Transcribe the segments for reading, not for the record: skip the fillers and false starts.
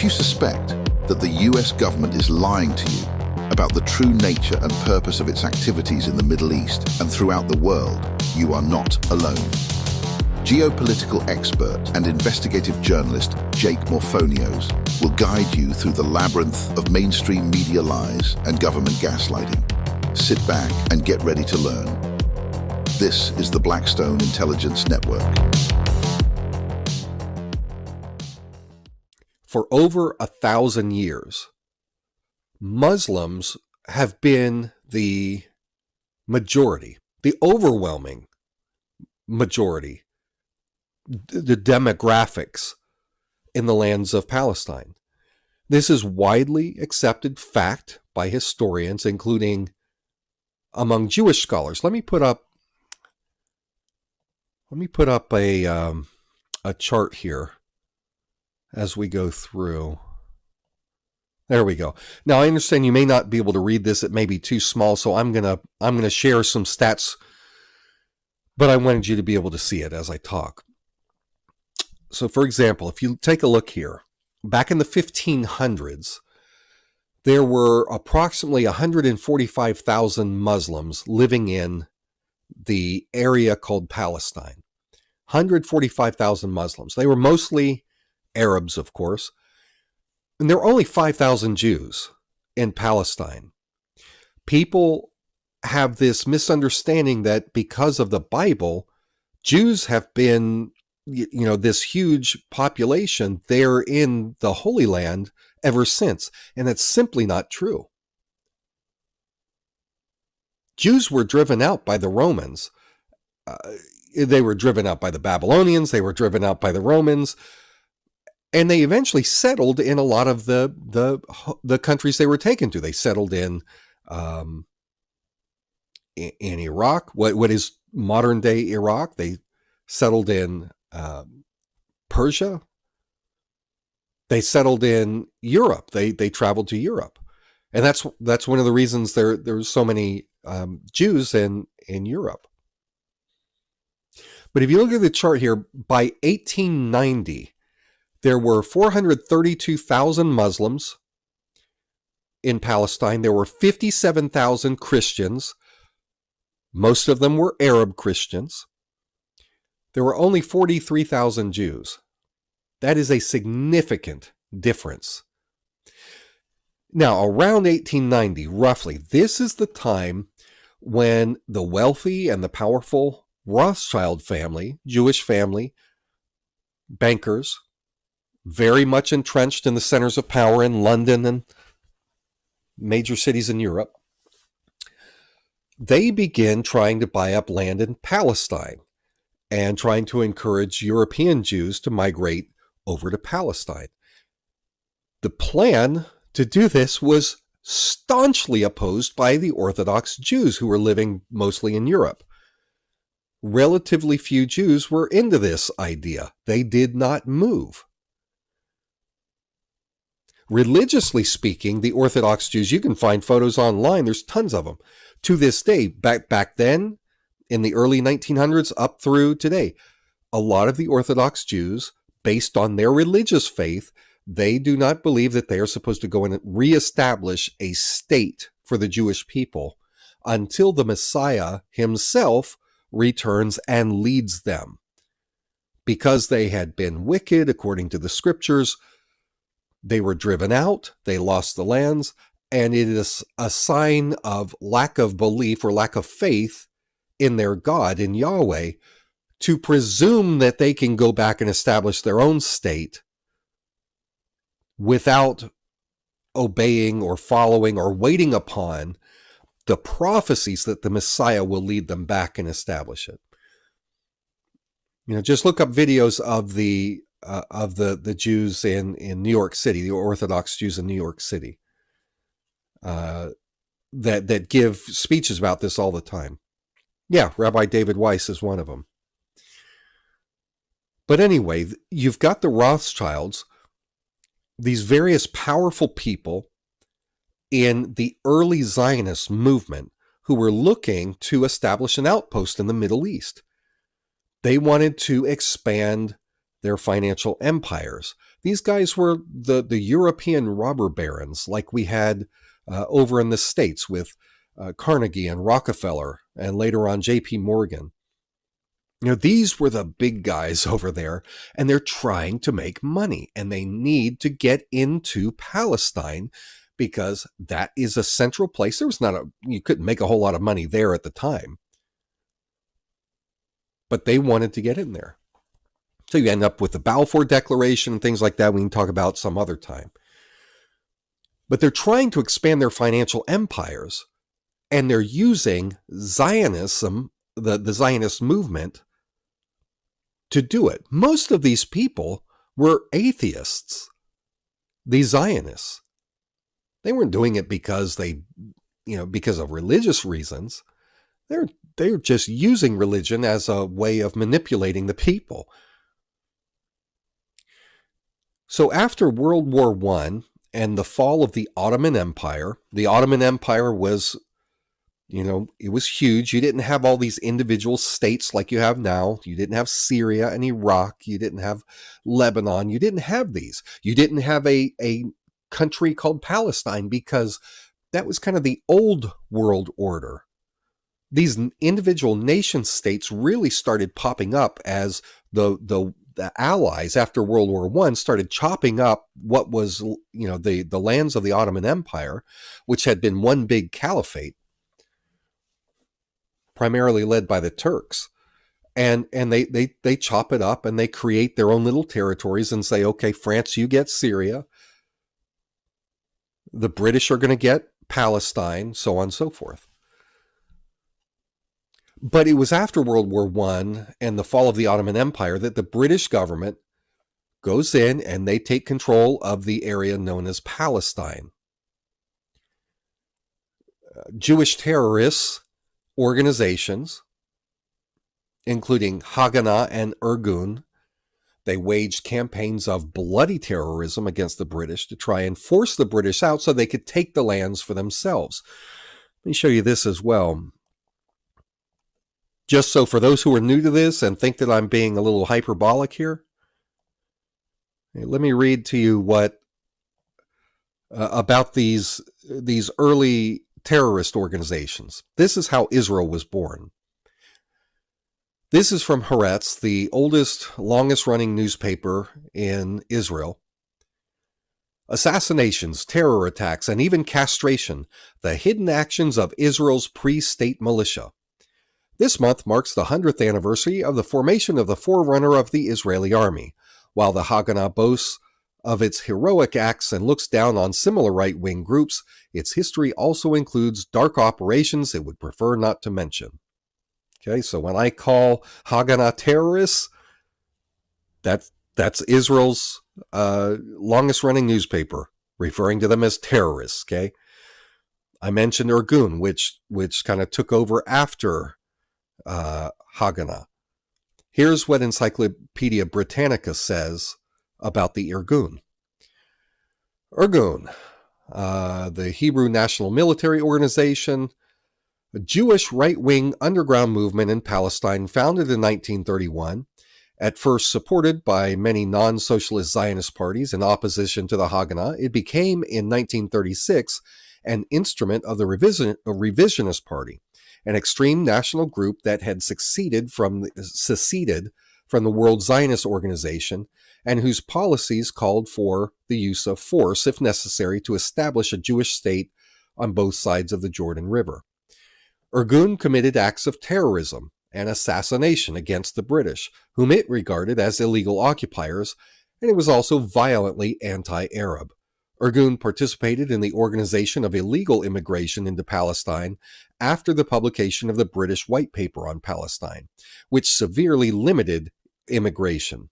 you suspect that the US government is lying to you about the true nature and purpose of its activities in the Middle East and throughout the world, you are not alone. Geopolitical expert and investigative journalist Jake Morphonios will guide you through the labyrinth of mainstream media lies and government gaslighting. Sit back and get ready to learn. This is the Blackstone Intelligence Network. For over 1,000 years, Muslims have been the majority, the overwhelming majority, the demographics in the lands of Palestine. This is widely accepted fact by historians, including among Jewish scholars. Let me put up a chart here as we go through. There we go. Now I understand you may not be able to read this; it may be too small, so I'm gonna share some stats, but I wanted you to be able to see it as I talk. So, for example, if you take a look here, back in the 1500s, there were approximately 145,000 Muslims living in the area called Palestine. 145,000 Muslims. They were mostly Arabs, of course, and there were only 5,000 Jews in Palestine. People have this misunderstanding that because of the Bible, Jews have been, this huge population there in the Holy Land ever since. And that's simply not true. Jews were driven out by the Romans. They were driven out by the Babylonians. They were driven out by the Romans. And they eventually settled in a lot of the countries they were taken to. They settled in Iraq, what is modern day Iraq. They settled in Persia. They settled in Europe. They traveled to Europe, and that's one of the reasons there's so many Jews in Europe. But if you look at the chart here, by 1890, there were 432,000 Muslims in Palestine. There were 57,000 Christians. Most of them were Arab Christians. There were only 43,000 Jews. That is a significant difference. Now, around 1890, roughly, this is the time when the wealthy and the powerful Rothschild family, Jewish family, bankers, very much entrenched in the centers of power in London and major cities in Europe, they begin trying to buy up land in Palestine and trying to encourage European Jews to migrate over to Palestine. The plan to do this was staunchly opposed by the Orthodox Jews who were living mostly in Europe. Relatively few Jews were into this idea. They did not move. Religiously speaking, the Orthodox Jews, you can find photos online, there's tons of them. To this day, back then, in the early 1900s up through today, a lot of the Orthodox Jews, based on their religious faith, they do not believe that they are supposed to go and reestablish a state for the Jewish people until the Messiah himself returns and leads them. Because they had been wicked, according to the scriptures, they were driven out, they lost the lands, and it is a sign of lack of belief or lack of faith in their God, in Yahweh, to presume that they can go back and establish their own state without obeying or following or waiting upon the prophecies that the Messiah will lead them back and establish it. Just look up videos of the Jews in New York City, the Orthodox Jews in New York City, that give speeches about this all the time. Yeah, Rabbi David Weiss is one of them. But anyway, you've got the Rothschilds, these various powerful people in the early Zionist movement who were looking to establish an outpost in the Middle East. They wanted to expand their financial empires. These guys were the European robber barons like we had over in the States with Carnegie and Rockefeller and later on J.P. Morgan. These were the big guys over there, and they're trying to make money, and they need to get into Palestine because that is a central place. You couldn't make a whole lot of money there at the time, but they wanted to get in there. So you end up with the Balfour Declaration and things like that we can talk about some other time. But they're trying to expand their financial empires, and they're using Zionism, the Zionist movement, to do it. Most of these people were atheists, these Zionists. They weren't doing it because because of religious reasons. They're just using religion as a way of manipulating the people. So after World War I and the fall of the Ottoman Empire was, it was huge. You didn't have all these individual states like you have now. You didn't have Syria and Iraq. You didn't have Lebanon. You didn't have these. You didn't have a country called Palestine because that was kind of the old world order. These individual nation states really started popping up as the Allies after World War I started chopping up what was, the lands of the Ottoman Empire, which had been one big caliphate, primarily led by the Turks. And they chop it up and they create their own little territories and say, okay, France, you get Syria. The British are going to get Palestine, so on and so forth. But it was after World War I and the fall of the Ottoman Empire that the British government goes in and they take control of the area known as Palestine. Jewish terrorists organizations, including Haganah and Irgun, they waged campaigns of bloody terrorism against the British to try and force the British out so they could take the lands for themselves. Let me show you this as well. Just so for those who are new to this and think that I'm being a little hyperbolic here, let me read to you what about these early terrorist organizations. This is how Israel was born. This is from Haaretz, the oldest, longest-running newspaper in Israel. Assassinations, terror attacks, and even castration, the hidden actions of Israel's pre-state militia. This month marks the 100th anniversary of the formation of the forerunner of the Israeli army. While the Haganah boasts of its heroic acts and looks down on similar right-wing groups, its history also includes dark operations it would prefer not to mention. Okay, so when I call Haganah terrorists, that's Israel's longest-running newspaper, referring to them as terrorists. Okay, I mentioned Irgun, which kind of took over after Haganah. Here's what Encyclopedia Britannica says about the Irgun. Irgun, the Hebrew National Military Organization, a Jewish right-wing underground movement in Palestine founded in 1931, at first supported by many non-socialist Zionist parties in opposition to the Haganah. It became, in 1936, an instrument of the revisionist party, an extreme national group that had seceded from the World Zionist Organization and whose policies called for the use of force, if necessary, to establish a Jewish state on both sides of the Jordan River. Irgun committed acts of terrorism and assassination against the British, whom it regarded as illegal occupiers, and it was also violently anti-Arab. Irgun participated in the organization of illegal immigration into Palestine after the publication of the British White Paper on Palestine, which severely limited immigration.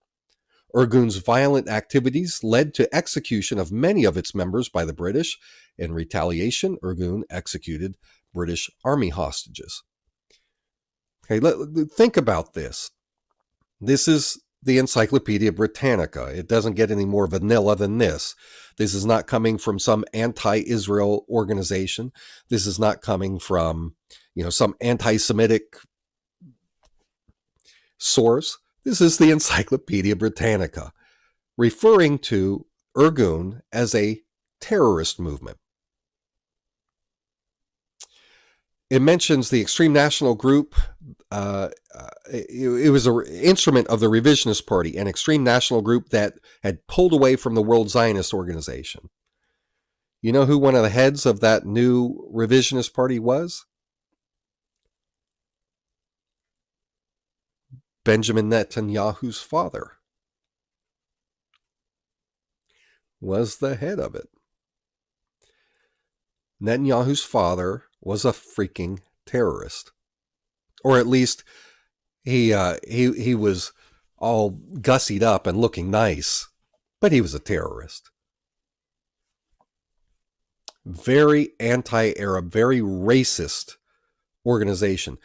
Irgun's violent activities led to execution of many of its members by the British. In retaliation, Irgun executed British army hostages. Okay, think about this. This is the Encyclopedia Britannica. It doesn't get any more vanilla than this. This is not coming from some anti-Israel organization. This is not coming from, some anti-Semitic source. This is the Encyclopedia Britannica. referring to Irgun as a terrorist movement. It mentions the extreme national group. It was an instrument of the revisionist party, an extreme national group that had pulled away from the World Zionist Organization. You know who one of the heads of that new revisionist party was? Benjamin Netanyahu's father was the head of it. Netanyahu's father was a freaking terrorist. Or at least he was all gussied up and looking nice, but he was a terrorist. Very anti-Arab, very racist organization.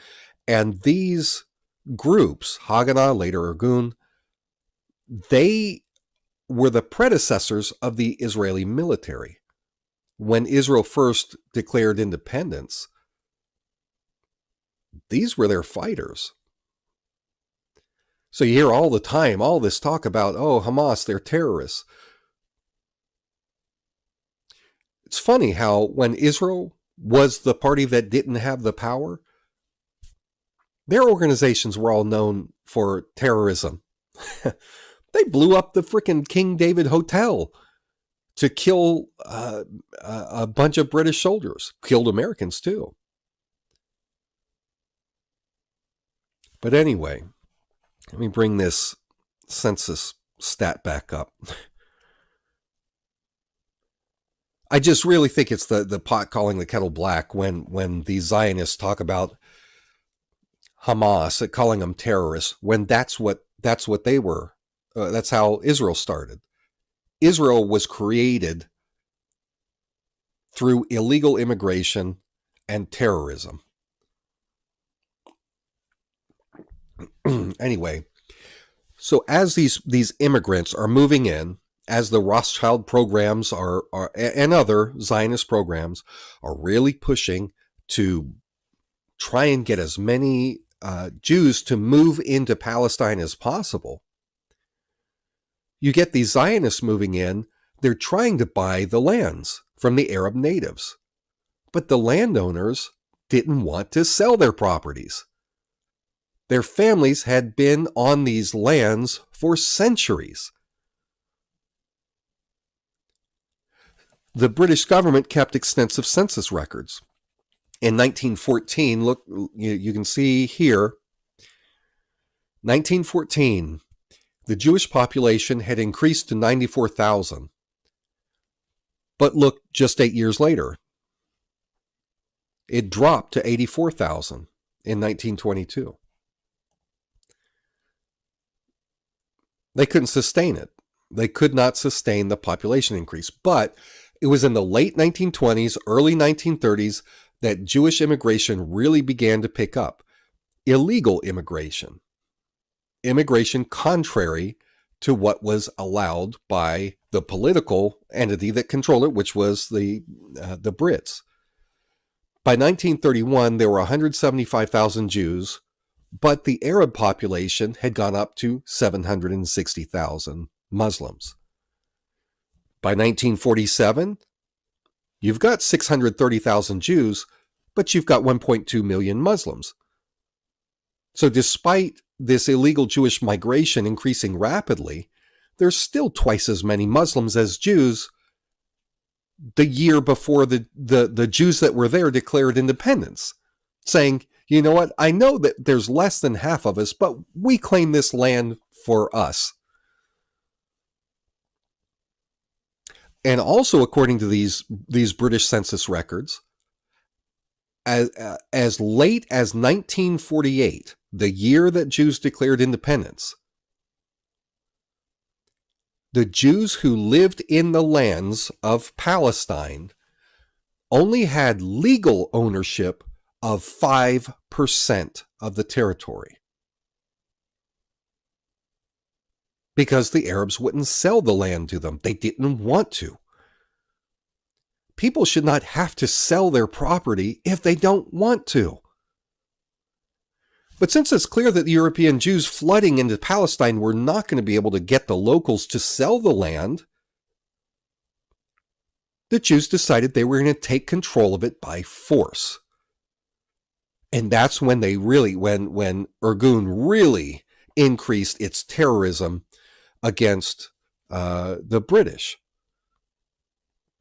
And these groups, Haganah, later Irgun, they were the predecessors of the Israeli military. When Israel first declared independence, these were their fighters. So you hear all the time, all this talk about, oh, Hamas, they're terrorists. It's funny how when Israel was the party that didn't have the power, their organizations were all known for terrorism. They blew up the frickin' King David Hotel to kill a bunch of British soldiers. Killed Americans too. But anyway, let me bring this census stat back up. I just really think it's the pot calling the kettle black when the Zionists talk about Hamas, calling them terrorists, when that's what they were. That's how Israel started. Israel was created through illegal immigration and terrorism. Anyway, so as these immigrants are moving in, as the Rothschild programs are and other Zionist programs are really pushing to try and get as many Jews to move into Palestine as possible, you get these Zionists moving in. They're trying to buy the lands from the Arab natives, but the landowners didn't want to sell their properties. Their families had been on these lands for centuries. The British government kept extensive census records. In 1914, look, you can see here, 1914, the Jewish population had increased to 94,000. But look, just 8 years later, it dropped to 84,000 in 1922. They couldn't sustain it. They could not sustain the population increase. But it was in the late 1920s, early 1930s that Jewish immigration really began to pick up. Illegal immigration. Immigration contrary to what was allowed by the political entity that controlled it, which was the Brits. By 1931, there were 175,000 Jews, but the Arab population had gone up to 760,000 Muslims. By 1947, you've got 630,000 Jews, but you've got 1.2 million Muslims. So despite this illegal Jewish migration increasing rapidly, there's still twice as many Muslims as Jews the year before the Jews that were there declared independence, saying, you know what, I know that there's less than half of us, but we claim this land for us. And also, according to these British census records, as late as 1948, the year that Jews declared independence, the Jews who lived in the lands of Palestine only had legal ownership of 5% of the territory, because the Arabs wouldn't sell the land to them. They didn't want to. People should not have to sell their property if they don't want to. But since it's clear that the European Jews flooding into Palestine were not going to be able to get the locals to sell the land, the Jews decided they were going to take control of it by force. And that's when they really, when Irgun really increased its terrorism against the British,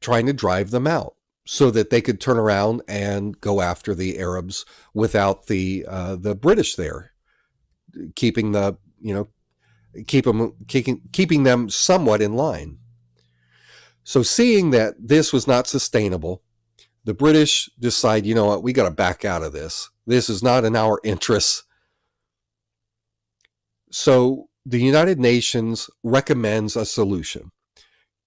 trying to drive them out so that they could turn around and go after the Arabs without the British there, keeping them somewhat in line. So seeing that this was not sustainable, the British decide, you know what, we got to back out of this. This is not in our interests. So the United Nations recommends a solution.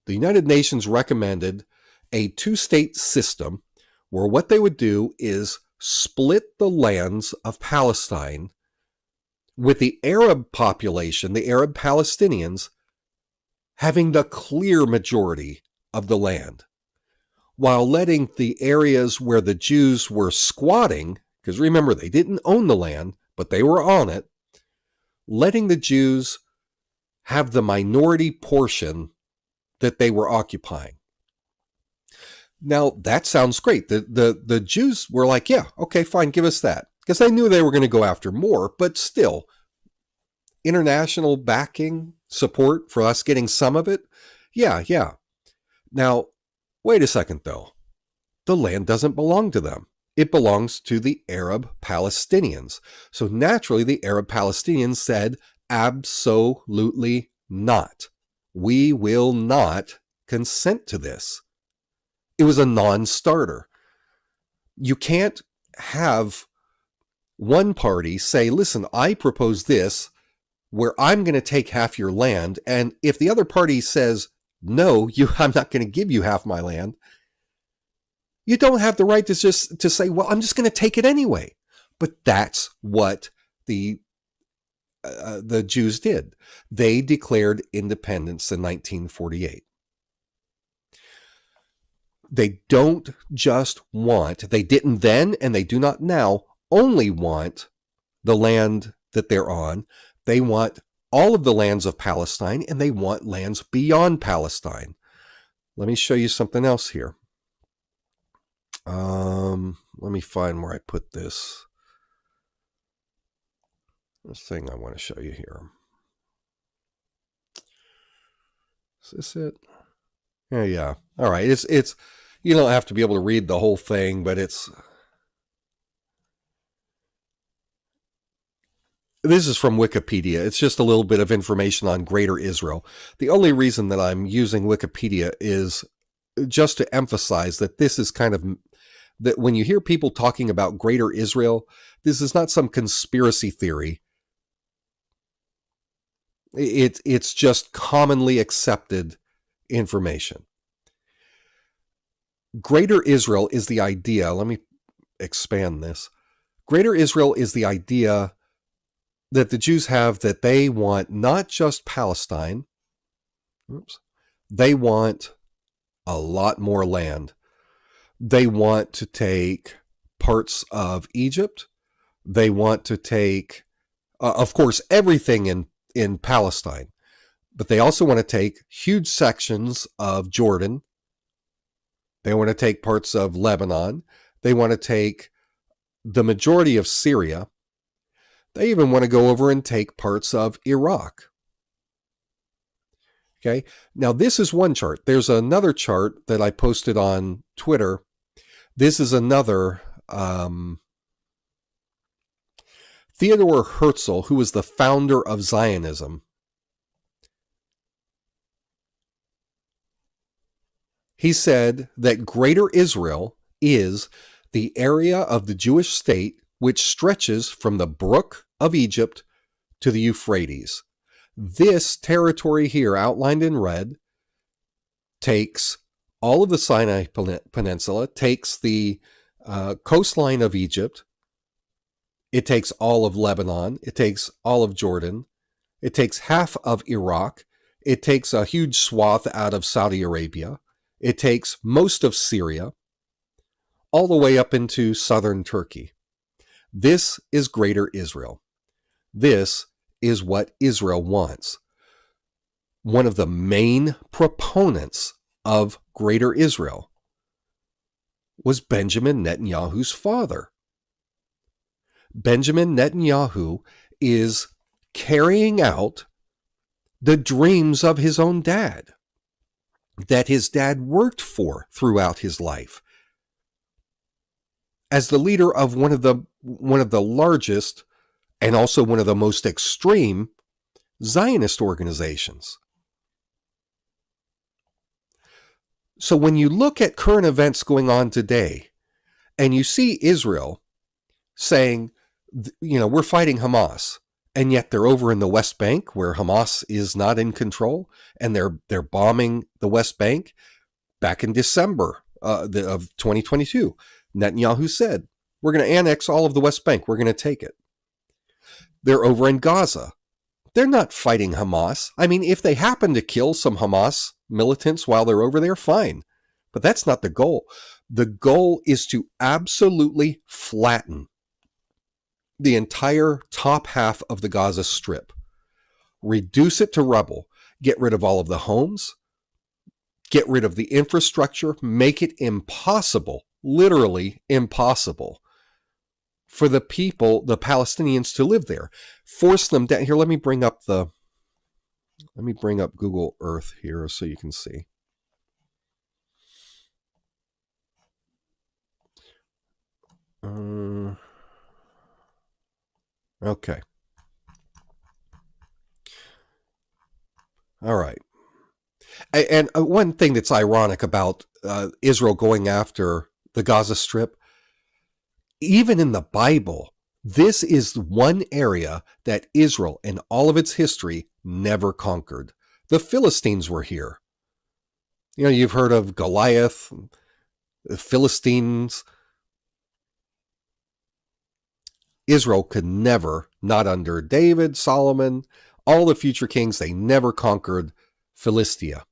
The United Nations recommended a two-state system where what they would do is split the lands of Palestine, with the Arab population, the Arab Palestinians, having the clear majority of the land, while letting the areas where the Jews were squatting, because remember, they didn't own the land, but they were on it, letting the Jews have the minority portion that they were occupying. Now, that sounds great. The Jews were like, yeah, okay, fine, give us that. Because they knew they were going to go after more, but still, international backing, support for us getting some of it? Yeah. Now, wait a second, though. The land doesn't belong to them. It belongs to the Arab Palestinians. So naturally, the Arab Palestinians said, absolutely not. We will not consent to this. It was a non-starter. You can't have one party say, listen, I propose this where I'm going to take half your land. And if the other party says, no, I'm not going to give you half my land, you don't have the right to say, well, I'm just going to take it anyway. But that's what the Jews did. They declared independence in 1948. They don't just want, they didn't then and they do not now only want the land that they're on. They want all of the lands of Palestine, and they want lands beyond Palestine. Let me show you something else here. Let me find where I put this thing I want to show you here. Is this it? Yeah. All right. It's you don't have to be able to read the whole thing, but this is from Wikipedia. It's just a little bit of information on Greater Israel. The only reason that I'm using Wikipedia is just to emphasize that this is kind of, that when you hear people talking about Greater Israel, this is not some conspiracy theory. It's just commonly accepted information. Greater Israel is the idea. Let me expand this. Greater Israel is the idea that the Jews have, that they want not just Palestine. They want a lot more land. They want to take parts of Egypt. They want to take, of course, everything in Palestine. But they also want to take huge sections of Jordan. They want to take parts of Lebanon. They want to take the majority of Syria. They even want to go over and take parts of Iraq. Okay. Now, this is one chart. There's another chart that I posted on Twitter. This is another Theodore Herzl, who was the founder of Zionism. He said that Greater Israel is the area of the Jewish state which stretches from the brook of Egypt to the Euphrates. This territory here, outlined in red, takes all of the Sinai Peninsula, takes the coastline of Egypt, it takes all of Lebanon, it takes all of Jordan, it takes half of Iraq, it takes a huge swath out of Saudi Arabia, it takes most of Syria, all the way up into southern Turkey. This is Greater Israel. This is what Israel wants. One of the main proponents of Greater Israel was Benjamin Netanyahu's father. Benjamin Netanyahu is carrying out the dreams of his own dad that his dad worked for throughout his life as the leader of one of the largest and also one of the most extreme Zionist organizations. So when you look at current events going on today and you see Israel saying, we're fighting Hamas, and yet they're over in the West Bank where Hamas is not in control, and they're bombing the West Bank. Back in December of 2022, Netanyahu said, we're going to annex all of the West Bank. We're going to take it. They're over in Gaza. They're not fighting Hamas. I mean, if they happen to kill some Hamas militants while they're over there, fine. But that's not the goal. The goal is to absolutely flatten the entire top half of the Gaza Strip. Reduce it to rubble. Get rid of all of the homes. Get rid of the infrastructure. Make it impossible, literally impossible, for the people, the Palestinians, to live there. Force them down. Here, let me bring up Google Earth here so you can see. Okay. All right. And one thing that's ironic about Israel going after the Gaza Strip, even in the Bible, this is one area that Israel, in all of its history, never conquered. The Philistines were here. You've heard of Goliath, the Philistines. Israel could never, not under David, Solomon, all the future kings, they never conquered Philistia,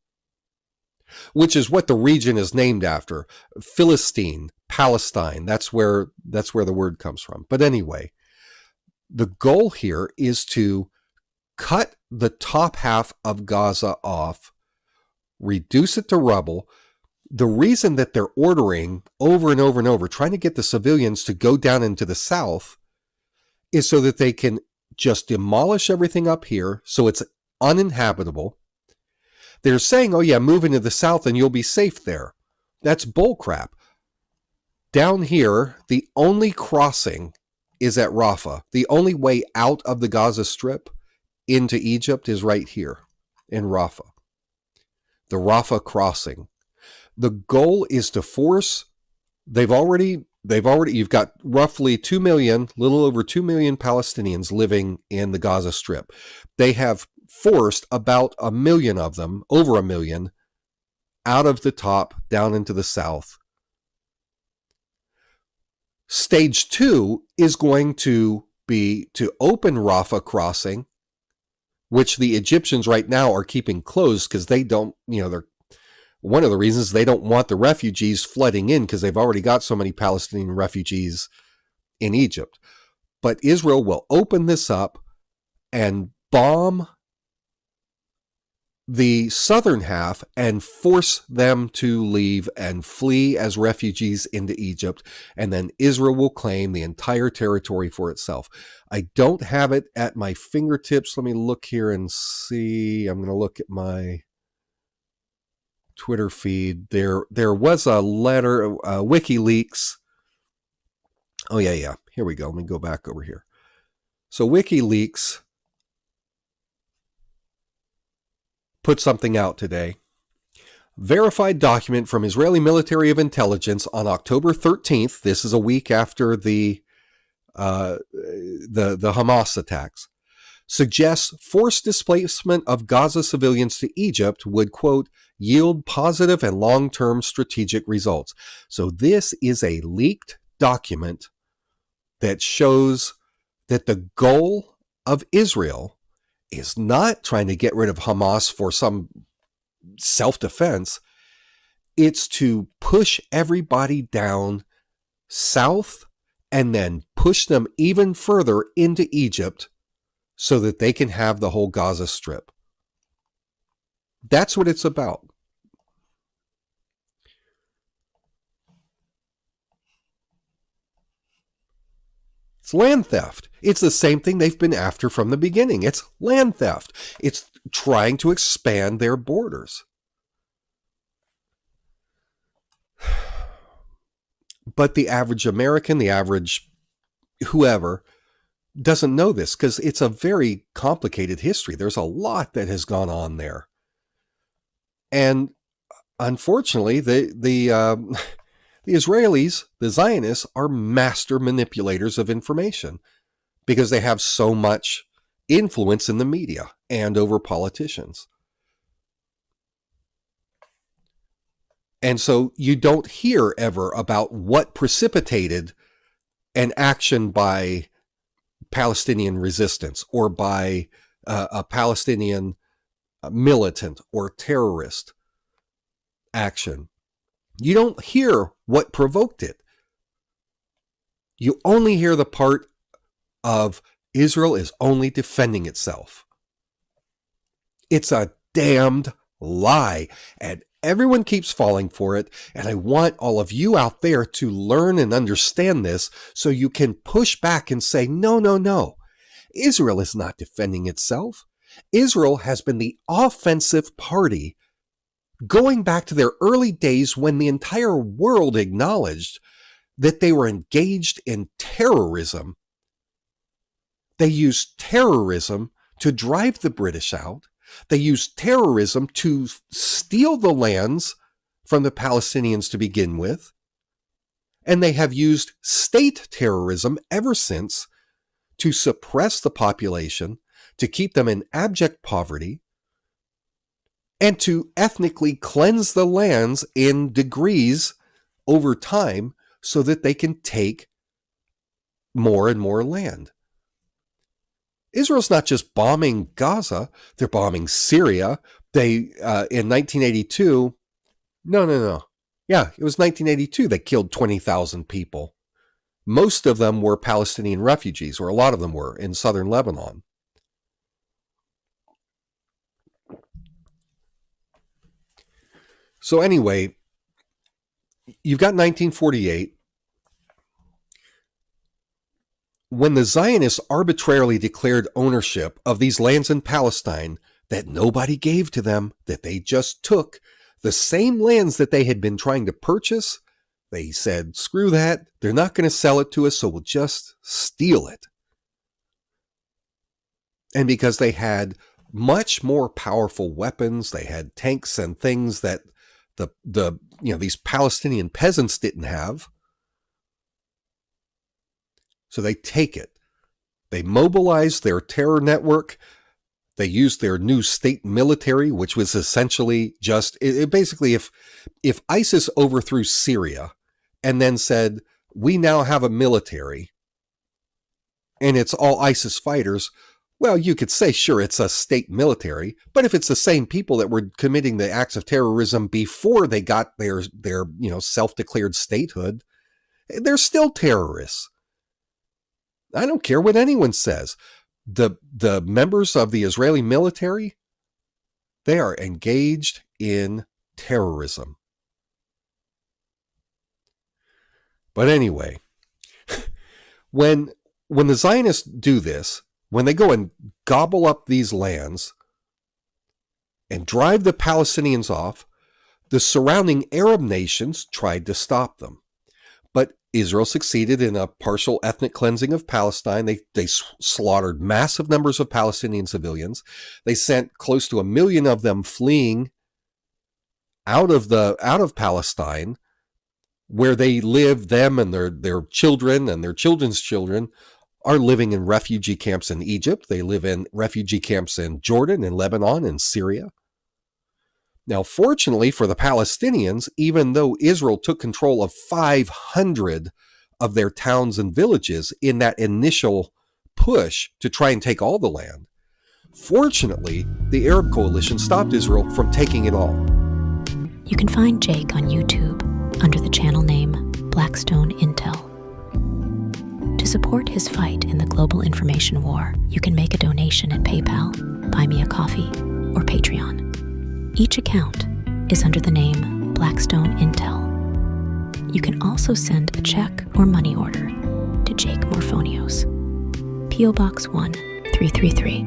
which is what the region is named after. Philistine, Palestine, that's where the word comes from. But anyway, the goal here is to cut the top half of Gaza off, reduce it to rubble. The reason that they're ordering over and over and over, trying to get the civilians to go down into the south, is so that they can just demolish everything up here so it's uninhabitable. They're saying, oh yeah, move into the south and you'll be safe there. That's bullcrap. Down here, the only crossing is at Rafah. The only way out of the Gaza Strip into Egypt is right here in Rafah. The Rafah crossing. The goal is to force, you've got roughly 2 million, little over 2 million Palestinians living in the Gaza Strip. They have forced about 1 million of them, over 1 million, out of the top down into the south. Stage 2 is going to be to open Rafah crossing, which the Egyptians right now are keeping closed because they don't, they're one of the reasons they don't want the refugees flooding in, because they've already got so many Palestinian refugees in Egypt. But Israel will open this up and bomb the southern half and force them to leave and flee as refugees into Egypt. And then Israel will claim the entire territory for itself. I don't have it at my fingertips. Let me look here and see. I'm going to look at my Twitter feed. There was a letter, WikiLeaks. Oh yeah. Here we go. Let me go back over here. So WikiLeaks put something out today. Verified document from Israeli Military of Intelligence on October 13th. This is a week after the Hamas attacks. Suggests forced displacement of Gaza civilians to Egypt would, quote, yield positive and long-term strategic results. So this is a leaked document that shows that the goal of Israel is not trying to get rid of Hamas for some self-defense. It's to push everybody down south and then push them even further into Egypt so that they can have the whole Gaza Strip. That's what it's about. It's land theft. It's the same thing they've been after from the beginning. It's land theft. It's trying to expand their borders. But the average American, the average whoever, doesn't know this because it's a very complicated history. There's a lot that has gone on there. And unfortunately, the Israelis, the Zionists, are master manipulators of information because they have so much influence in the media and over politicians. And so you don't hear ever about what precipitated an action by Palestinian resistance or by a Palestinian militant or terrorist action. You don't hear what provoked it. You only hear the part of Israel is only defending itself. It's a damned lie, and everyone keeps falling for it, and I want all of you out there to learn and understand this so you can push back and say, no, no, no. Israel is not defending itself. Israel has been the offensive party going back to their early days when the entire world acknowledged that they were engaged in terrorism. They used terrorism to drive the British out. They used terrorism to steal the lands from the Palestinians to begin with. And they have used state terrorism ever since to suppress the population, to keep them in abject poverty, and to ethnically cleanse the lands in degrees over time so that they can take more and more land. Israel's not just bombing Gaza, they're bombing Syria. They, in 1982, no. Yeah, it was 1982 they killed 20,000 people. Most of them were Palestinian refugees, or a lot of them were, in southern Lebanon. So anyway, you've got 1948, when the Zionists arbitrarily declared ownership of these lands in Palestine that nobody gave to them, that they just took, the same lands that they had been trying to purchase, they said, screw that, they're not going to sell it to us, so we'll just steal it. And because they had much more powerful weapons, they had tanks and things that these Palestinian peasants didn't have. So they take it. They mobilize their terror network. They use their new state military, which was essentially just, basically, if ISIS overthrew Syria and then said, we now have a military and it's all ISIS fighters, well, you could say, sure, it's a state military, but if it's the same people that were committing the acts of terrorism before they got their self-declared statehood, they're still terrorists. I don't care what anyone says. The members of the Israeli military, they are engaged in terrorism. But anyway, when the Zionists do this, when they go and gobble up these lands and drive the Palestinians off, the surrounding Arab nations tried to stop them. But Israel succeeded in a partial ethnic cleansing of Palestine. They slaughtered massive numbers of Palestinian civilians. They sent close to 1 million of them fleeing out of Palestine, where they live, them and their children and their children's children are living in refugee camps in Egypt. They live in refugee camps in Jordan, in Lebanon, and Syria. Now, fortunately for the Palestinians, even though Israel took control of 500 of their towns and villages in that initial push to try and take all the land, fortunately, the Arab coalition stopped Israel from taking it all. You can find Jake on YouTube under the channel name Blackstone Intel. To support his fight in the global information war, you can make a donation at PayPal, Buy Me a Coffee, or Patreon. Each account is under the name Blackstone Intel. You can also send a check or money order to Jake Morphonios, P.O. Box 1333,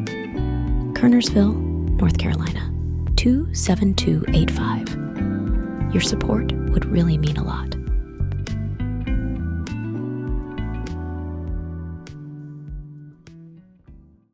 Kernersville, North Carolina, 27285. Your support would really mean a lot.